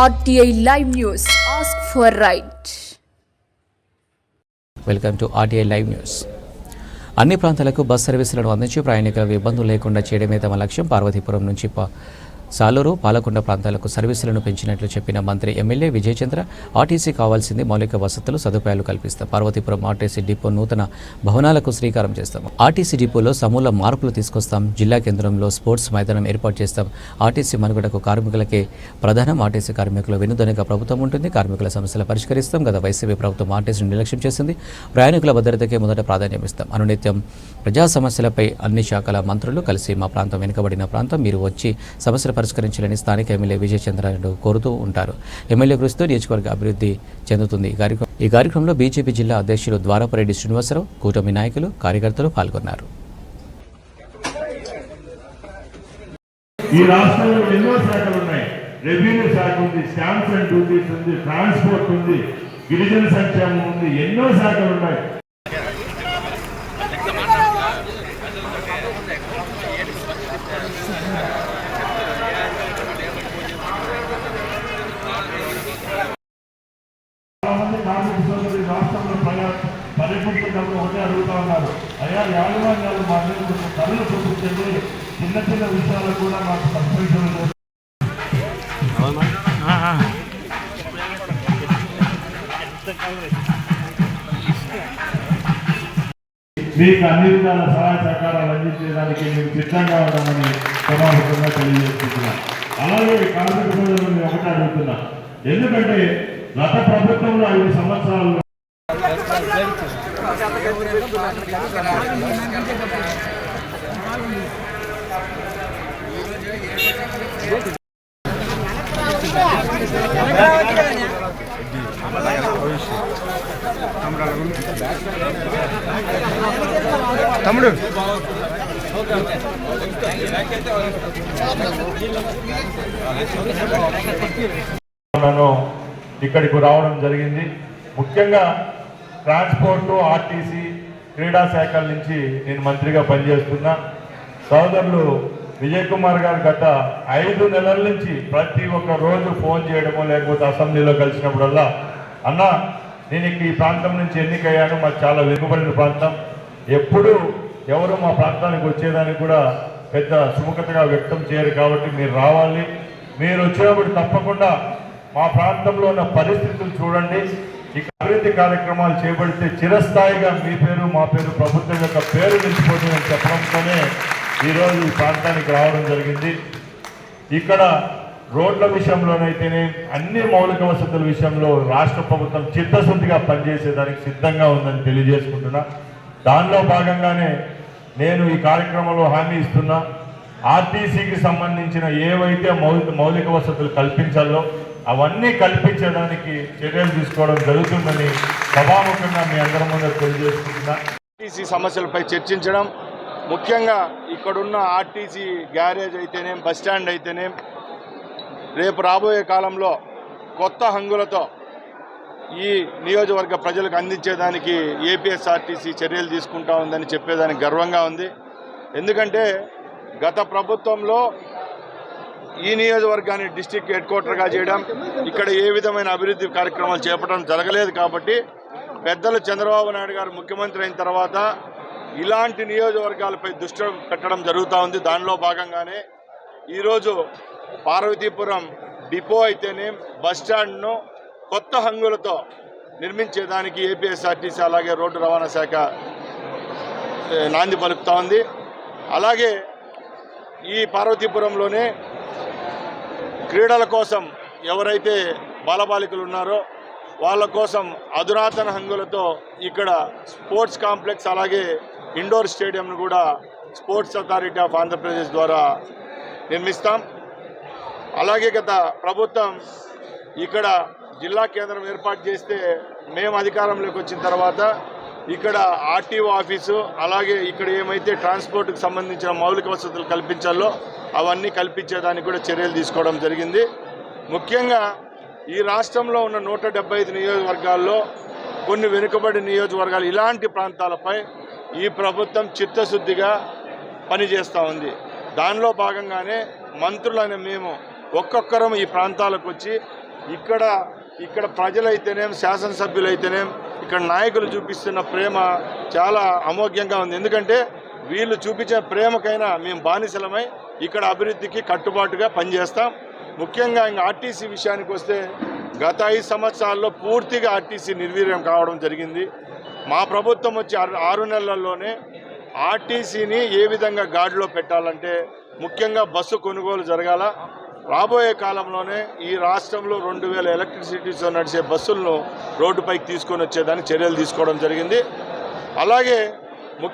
RTI Live News. Ask for right. Welcome to RTI Live News. అన్ని ప్రాంతాలకు bus సర్వీసులను అందించి ప్రయాణికులకు ఇబ్బందులు లేకుండా చేయడమే తమ లక్ష్యం. పార్వతీపురం నుంచి సాలూరు, పాలకొండ ప్రాంతాలకు సర్వీసులను పెంచినట్లు చెప్పిన మంత్రి ఎమ్మెల్యే విజయచంద్ర, ఆర్టీసీ కావాల్సింది మౌలిక వసతులు, సదుపాయాలు కల్పిస్తాం. పార్వతీపురం ఆర్టీసీ డిపో నూతన భవనాలకు శ్రీకారం చేస్తాం. ఆర్టీసీ డిపోలో సమూల మార్పులు తీసుకొస్తాం. జిల్లా కేంద్రంలో స్పోర్ట్స్ మైదానం ఏర్పాటు చేస్తాం. ఆర్టీసీ మనుగడకు కార్మికులకే ప్రధానం. ఆర్టీసీ కార్మికుల వెన్నుదన్నుగా ప్రభుత్వం ఉంటుంది. కార్మికుల సమస్యలు పరిష్కరిస్తాం. గత వైసీపీ ప్రభుత్వం ఆర్టీసీని నిర్లక్ష్యం చేసింది. ప్రయాణికుల భద్రతకే మొదట ప్రాధాన్యం ఇస్తాం. అనునిత్యం ప్రజా సమస్యలపై అన్ని శాఖల మంత్రులు కలిసి మా ప్రాంతం వెనుకబడిన ప్రాంతం, మీరు వచ్చి సమస్యలు పరిష్కరించాలని స్థానిక ఎమ్మెల్యే విజయచంద్ర కోరుతూ ఉంటారు. ఎమ్మెల్యే కృషితో నియోజకవర్గ అభివృద్ధి చెందుతుంది. ఈ కార్యక్రమంలో బీజేపీ జిల్లా అధ్యక్షులు ద్వారపరెడ్డి శ్రీనివాసరావు, కూటమి నాయకులు, కార్యకర్తలు పాల్గొన్నారు. ఈ రాష్ట్రంలో ఎన్నో శాఖలు ఉన్నాయి. రెవెన్యూ శాఖ ఉంది, స్టాంప్స్ అండ్ డ్యూటీస్ ఉంది, ట్రాన్స్పోర్ట్ ఉంది, గిరిజన సంక్షేమం ఉంది, ఎన్నో శాఖలు ఉన్నాయి. రాష్ట్రంలో పర్యటించడంలో ఒకటే అడుగుతా ఉన్నారు, అయ్యా యాజమాన్యాలు మా మీద కొంచెం కళ్ళు చూపించండి, చిన్న చిన్న విషయాలు కూడా మాకు సస్పెన్షన్ మీకు అన్ని విధాల సహాయ సహకారాలు అందించేదానికి మేము సిద్ధంగా ఉన్నామని సమావేశంగా తెలియజేస్తున్నాం. అలాగే కార్మిక సోదరులను ఒకటే అడుగుతున్నా, ఎందుకంటే గత ప్రభుత్వంలో 5 సంవత్సరాలు తమ్ముడు ఇక్కడికి రావడం జరిగింది. ముఖ్యంగా ట్రాన్స్పోర్ట్, ఆర్టీసీ, క్రీడా శాఖల నుంచి నేను మంత్రిగా పనిచేస్తున్నా. సోదరులు విజయ్ కుమార్ గారు గత 5 నెలల నుంచి ప్రతి ఒక్క రోజు ఫోన్ చేయడమో లేకపోతే అసెంబ్లీలో కలిసినప్పుడల్లా, అన్న నేను ఈ ప్రాంతం నుంచి ఎన్నికయ్యాను, మాకు చాలా వెనుకబడిన ప్రాంతం, ఎప్పుడు ఎవరు మా ప్రాంతానికి వచ్చేదానికి కూడా పెద్ద సుముఖతగా వ్యక్తం చేయరు, కాబట్టి మీరు రావాలి, మీరు వచ్చినప్పుడు తప్పకుండా మా ప్రాంతంలో ఉన్న పరిస్థితులు చూడండి, ఇక అభివృద్ధి కార్యక్రమాలు చేపడితే చిరస్థాయిగా మీ పేరు మా పేరు ప్రభుత్వం యొక్క పేరు నిలిచిపోతుందని చెప్పడంతోనే ఈరోజు ఈ ప్రాంతానికి రావడం జరిగింది. ఇక్కడ రోడ్ల విషయంలోనైతేనే అన్ని మౌలిక వసతుల విషయంలో రాష్ట్ర ప్రభుత్వం చిత్తశుద్ధిగా పనిచేసేదానికి సిద్ధంగా ఉందని తెలియజేసుకుంటున్నా. దానిలో భాగంగానే నేను ఈ కార్యక్రమంలో హామీ ఇస్తున్నా, ఆర్టీసీకి సంబంధించిన ఏవైతే మౌలిక వసతులు కల్పించాలో అవన్నీ కల్పించడానికి చర్యలు తీసుకోవడం జరుగుతుందని సభాముఖంగా మీ అందరి ముందు తెలియజేసుకుంటున్నా. ఆర్టీసీ సమస్యలపై చర్చించడం, ముఖ్యంగా ఇక్కడున్న ఆర్టీసీ గ్యారేజ్ అయితేనేం, బస్టాండ్ అయితేనేం రేపు రాబోయే కాలంలో కొత్త హంగులతో ఈ నియోజకవర్గ ప్రజలకు అందించేదానికి ఏపీఎస్ఆర్టీసీ చర్యలు తీసుకుంటా ఉందని చెప్పేదానికి గర్వంగా ఉంది. ఎందుకంటే గత ప్రభుత్వంలో ఈ నియోజకవర్గాన్ని డిస్ట్రిక్ట్ హెడ్ క్వార్టర్గా చేయడం, ఇక్కడ ఏ విధమైన అభివృద్ధి కార్యక్రమాలు చేపట్టడం జరగలేదు. కాబట్టి పెద్దలు చంద్రబాబు నాయుడు గారు ముఖ్యమంత్రి అయిన తర్వాత ఇలాంటి నియోజకవర్గాలపై దృష్టి పెట్టడం జరుగుతూ ఉంది. దానిలో భాగంగానే ఈరోజు పార్వతీపురం డిపో అయితేనే బస్టాండ్ను కొత్త హంగులతో నిర్మించేదానికి ఏపీఎస్ఆర్టీసీ అలాగే రోడ్డు రవాణా శాఖ నాంది పలుకుతూ ఉంది. అలాగే ఈ పార్వతీపురంలోనే క్రీడల కోసం ఎవరైతే బాలబాలికలు ఉన్నారో వాళ్ళ కోసం అధునాతన హంగులతో ఇక్కడ స్పోర్ట్స్ కాంప్లెక్స్ అలాగే ఇండోర్ స్టేడియంను కూడా స్పోర్ట్స్ అథారిటీ ఆఫ్ ఆంధ్రప్రదేశ్ ద్వారా నిర్మిస్తాం. అలాగే గత ప్రభుత్వం ఇక్కడ జిల్లా కేంద్రం ఏర్పాటు చేస్తే మేము అధికారంలోకి వచ్చిన తర్వాత ఇక్కడ ఆర్టీఓ ఆఫీసు అలాగే ఇక్కడ ఏమైతే ట్రాన్స్పోర్ట్కి సంబంధించిన మౌలిక వసతులు కల్పించాలో అవన్నీ కల్పించేదానికి కూడా చర్యలు తీసుకోవడం జరిగింది. ముఖ్యంగా ఈ రాష్ట్రంలో ఉన్న 175 నియోజకవర్గాల్లో కొన్ని వెనుకబడి నియోజకవర్గాలు ఇలాంటి ప్రాంతాలపై ఈ ప్రభుత్వం చిత్తశుద్ధిగా పనిచేస్తూ ఉంది. దానిలో భాగంగానే మంత్రులైన మేము ఒక్కొక్కరం ఈ ప్రాంతాలకు వచ్చి ఇక్కడ ప్రజలైతేనేం, శాసనసభ్యులైతేనేం, ఇక్కడ నాయకులు చూపిస్తున్న ప్రేమ చాలా అమోఘ్యంగా ఉంది. ఎందుకంటే వీళ్ళు చూపించిన ప్రేమకైనా మేము బానిసలమై ఇక్కడ అభివృద్ధికి కట్టుబాటుగా పనిచేస్తాం. ముఖ్యంగా ఇంకా ఆర్టీసీ విషయానికి వస్తే గత 5 సంవత్సరాల్లో పూర్తిగా ఆర్టీసీ నిర్వీర్యం కావడం జరిగింది. మా ప్రభుత్వం వచ్చి 6 నెలల్లోనే ఆర్టీసీని ఏ విధంగా గాడిలో పెట్టాలంటే ముఖ్యంగా బస్సు కొనుగోలు జరగాల. రాబోయే కాలంలోనే ఈ రాష్ట్రంలో 2000 ఎలక్ట్రిసిటీతో నడిచే బస్సులను రోడ్డుపైకి తీసుకొని వచ్చేదానికి చర్యలు తీసుకోవడం జరిగింది. అలాగే